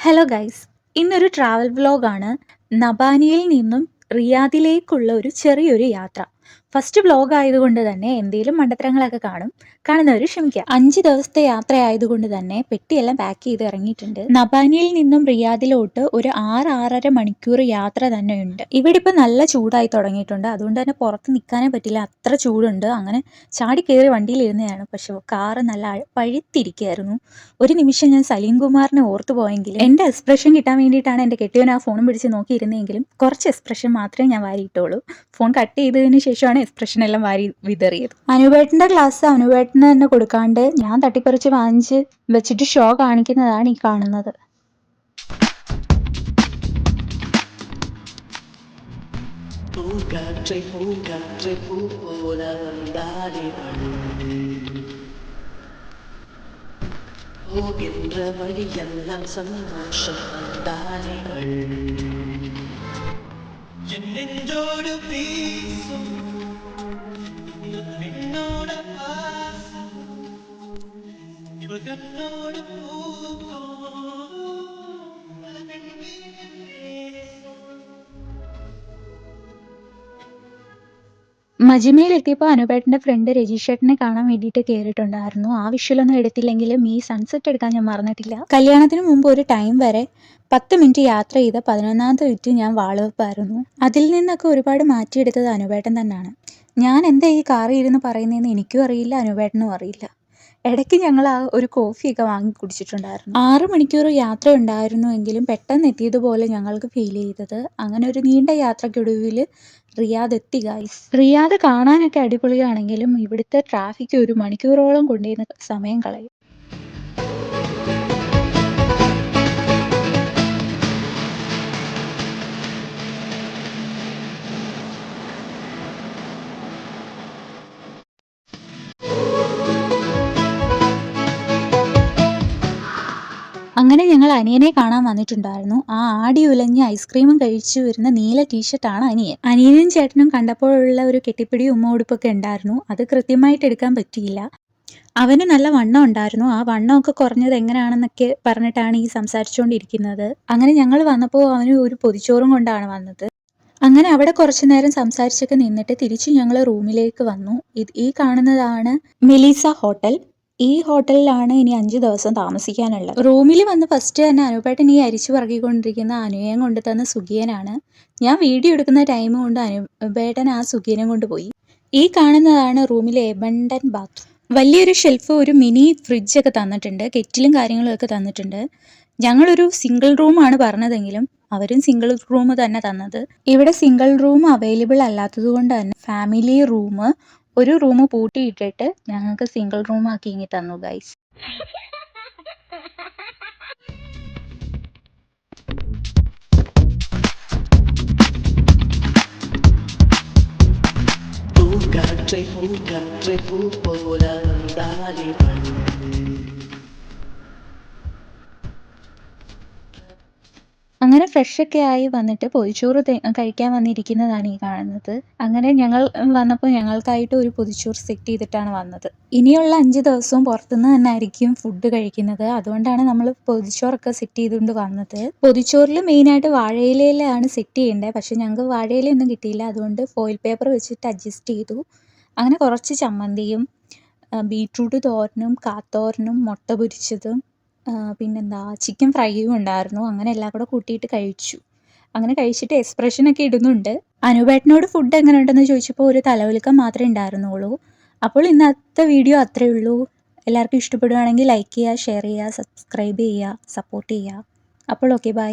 Hello guys, ഇന്നൊരു travel വ്ലോഗാണ്. നബാനിയിൽ നിന്നും റിയാദിലേക്കുള്ള ഒരു ചെറിയൊരു യാത്ര. ഫസ്റ്റ് വ്ലോഗ് ആയതുകൊണ്ട് തന്നെ എന്തെങ്കിലും മണ്ടത്തരങ്ങളൊക്കെ കാണും. കാണുന്നവർ ക്ഷമിക്കുക. 5 ദിവസത്തെ യാത്ര ആയതുകൊണ്ട് തന്നെ പെട്ടിയെല്ലാം പാക്ക് ചെയ്ത് ഇറങ്ങിയിട്ടുണ്ട്. നബാനിയിൽ നിന്നും റിയാദിലോട്ട് ഒരു 6-6.5 മണിക്കൂർ യാത്ര തന്നെയുണ്ട്. ഇവിടെ ഇപ്പം നല്ല ചൂടായി തുടങ്ങിയിട്ടുണ്ട്. അതുകൊണ്ട് തന്നെ പുറത്ത് നിൽക്കാനേ പറ്റില്ല, അത്ര ചൂടുണ്ട്. അങ്ങനെ ചാടി കയറി വണ്ടിയിലിരുന്നതാണ്. പക്ഷെ കാറ് നല്ല പഴുത്തിരിക്കുകയായിരുന്നു. ഒരു നിമിഷം ഞാൻ സലീം കുമാറിനെ ഓർത്തു പോയെങ്കിലും എൻ്റെ എക്സ്പ്രഷൻ കിട്ടാൻ വേണ്ടിയിട്ടാണ് എൻ്റെ കെട്ടിയവൻ ആ ഫോണും പിടിച്ച് നോക്കിയിരുന്നെങ്കിലും കുറച്ച് എക്സ്പ്രഷൻ മാത്രമേ ഞാൻ വാരിയിട്ടുള്ളൂ. ഫോൺ കട്ട് ചെയ്തതിന് ശേഷമാണ് എക്സ്പ്രഷൻ എല്ലാം വാരി വിതറിയത്. അനുവേട്ടൻ്റെ ക്ലാസ് അനുവേട്ടന് തന്നെ കൊടുക്കാണ്ട് ഞാൻ തട്ടിപ്പറിച്ച് വാങ്ങിച്ച് വെച്ചിട്ട് ഷോ കാണിക്കുന്നതാണ് ഈ കാണുന്നത്. போகின்ற வழியெல்லாம் சந்தோஷம் தானிகள் என்னோடு பேசும் என்னோட பாசம் இவர்களோடு பூக்கும் മജിമയിലെത്തിയപ്പോൾ അനുപേട്ടൻ്റെ ഫ്രണ്ട് രജീഷേട്ടനെ കാണാൻ വേണ്ടിയിട്ട് കയറിയിട്ടുണ്ടായിരുന്നു. ആ വിഷ്വലൊന്നും എടുത്തില്ലെങ്കിലും ഈ സൺസെറ്റ് എടുക്കാൻ ഞാൻ മറന്നിട്ടില്ല. കല്യാണത്തിന് മുമ്പ് ഒരു ടൈം വരെ 10 മിനിറ്റ് യാത്ര ചെയ്ത 11ാമത്തെ മിനിറ്റ് ഞാൻ വാളുവെപ്പായിരുന്നു. അതിൽ നിന്നൊക്കെ ഒരുപാട് മാറ്റിയെടുത്തത് അനുപേട്ടൻ തന്നെയാണ്. ഞാൻ എന്താ ഈ കാറിൽ ഇരുന്ന് പറയുന്നതെന്ന് എനിക്കും അറിയില്ല, അനുപേട്ടനും അറിയില്ല. ഇടയ്ക്ക് ഞങ്ങൾ ആ ഒരു കോഫിയൊക്കെ വാങ്ങി കുടിച്ചിട്ടുണ്ടായിരുന്നു. 6 മണിക്കൂർ യാത്ര ഉണ്ടായിരുന്നുവെങ്കിലും പെട്ടെന്ന് എത്തിയതുപോലെ ഞങ്ങൾക്ക് ഫീൽ ചെയ്തത്. അങ്ങനെ ഒരു നീണ്ട യാത്രയ്ക്കൊടുവിൽ റിയാദ് എത്തി ഗൈസ്. റിയാദ് കാണാനൊക്കെ അടിപൊളിയാണെങ്കിലും ഇവിടുത്തെ ട്രാഫിക് 1 മണിക്കൂറോളം കൊണ്ടുവരുന്ന സമയം കളയും. അങ്ങനെ ഞങ്ങൾ അനിയനെ കാണാൻ വന്നിട്ടുണ്ടായിരുന്നു. ആ ആടി ഉലഞ്ഞ് ഐസ്ക്രീമും കഴിച്ചു വരുന്ന നീല ടീഷർട്ടാണ് അനിയൻ. അനിയനും ചേട്ടനും കണ്ടപ്പോഴുള്ള ഒരു കെട്ടിപ്പിടി ഉമ്മ ഉണ്ടായിരുന്നു. അത് കൃത്യമായിട്ട് എടുക്കാൻ പറ്റിയില്ല. അവന് നല്ല വണ്ണം ഉണ്ടായിരുന്നു. ആ വണ്ണമൊക്കെ കുറഞ്ഞത് എങ്ങനെയാണെന്നൊക്കെ പറഞ്ഞിട്ടാണ് ഈ സംസാരിച്ചുകൊണ്ടിരിക്കുന്നത്. അങ്ങനെ ഞങ്ങൾ വന്നപ്പോൾ അവന് ഒരു പൊതിച്ചോറും കൊണ്ടാണ് വന്നത്. അങ്ങനെ അവിടെ കുറച്ചു നേരം സംസാരിച്ചൊക്കെ നിന്നിട്ട് തിരിച്ചു ഞങ്ങൾ റൂമിലേക്ക് വന്നു. ഈ കാണുന്നതാണ് മെലീസ ഹോട്ടൽ. ഈ ഹോട്ടലിലാണ് ഇനി 5 ദിവസം താമസിക്കാനുള്ളത്. റൂമിൽ വന്ന് ഫസ്റ്റ് തന്നെ അനുപേട്ടൻ ഈ അരിച്ചു പറക്കിക്കൊണ്ടിരിക്കുന്ന അനുയം കൊണ്ട് തന്ന സുഖിയനാണ്. ഞാൻ വീഡിയോ എടുക്കുന്ന ടൈം കൊണ്ട് അനുപേട്ടൻ ആ സുഖിയനെ കൊണ്ട് പോയി. ഈ കാണുന്നതാണ് റൂമിലെ എബണ്ടൻ ബാത്റൂം. വലിയൊരു ഷെൽഫ്, ഒരു മിനി ഫ്രിഡ്ജൊക്കെ തന്നിട്ടുണ്ട്, കെറ്റിലും കാര്യങ്ങളും ഒക്കെ തന്നിട്ടുണ്ട്. ഞങ്ങളൊരു സിംഗിൾ റൂമാണ് പറഞ്ഞതെങ്കിലും അവരും സിംഗിൾ റൂം തന്നെ തന്നത്. ഇവിടെ സിംഗിൾ റൂം അവൈലബിൾ അല്ലാത്തത് കൊണ്ട് തന്നെ ഫാമിലി റൂം ഒരു റൂം പൂട്ടിയിട്ടിട്ട് ഞങ്ങൾക്ക് സിംഗിൾ റൂം ആക്കി ഇങ്ങി തന്നു ഗൈസ്. பூக்காற்றை பூ போல வந்தாலிவள் അങ്ങനെ ഫ്രഷൊക്കെ ആയി വന്നിട്ട് പൊതിച്ചോറ് കഴിക്കാൻ വന്നിരിക്കുന്നതാണ് ഈ കാണുന്നത്. അങ്ങനെ ഞങ്ങൾ വന്നപ്പോൾ ഞങ്ങൾക്കായിട്ട് ഒരു പൊതിച്ചോറ് സെറ്റ് ചെയ്തിട്ടാണ് വന്നത്. ഇനിയുള്ള 5 ദിവസവും പുറത്തുനിന്ന് തന്നെ ആയിരിക്കും ഫുഡ് കഴിക്കുന്നത്. അതുകൊണ്ടാണ് നമ്മൾ പൊതിച്ചോറൊക്കെ സെറ്റ് ചെയ്തുകൊണ്ട് വന്നത്. പൊതിച്ചോറിൽ മെയിനായിട്ട് വാഴയിലയിലാണ് സെറ്റ് ചെയ്യേണ്ടത്. പക്ഷെ ഞങ്ങൾക്ക് വാഴയിലയൊന്നും കിട്ടിയില്ല. അതുകൊണ്ട് ഫോയിൽ പേപ്പർ വെച്ചിട്ട് അഡ്ജസ്റ്റ് ചെയ്തു. അങ്ങനെ കുറച്ച് ചമ്മന്തിയും ബീട്രൂട്ട് തോരനും കാത്തോരനും മുട്ട പൊരിച്ചതും പിന്നെന്താ ചിക്കൻ ഫ്രൈയും ഉണ്ടായിരുന്നു. അങ്ങനെ എല്ലാം കൂടെ കൂട്ടിയിട്ട് കഴിച്ചു. അങ്ങനെ കഴിച്ചിട്ട് എക്സ്പ്രഷനൊക്കെ ഇടുന്നുണ്ട്. അനുപേട്ടനോട് ഫുഡ് എങ്ങനെ ഉണ്ടെന്ന് ചോദിച്ചപ്പോൾ ഒരു തലവലിക്കം മാത്രമേ ഉണ്ടായിരുന്നുള്ളൂ. അപ്പോൾ ഇന്നത്തെ വീഡിയോ അത്രയേ ഉള്ളൂ. എല്ലാവർക്കും ഇഷ്ടപ്പെടുകയാണെങ്കിൽ ലൈക്ക് ചെയ്യുക, ഷെയർ ചെയ്യുക, സബ്സ്ക്രൈബ് ചെയ്യുക, സപ്പോർട്ട് ചെയ്യുക. അപ്പോൾ ഓക്കെ, ബൈ.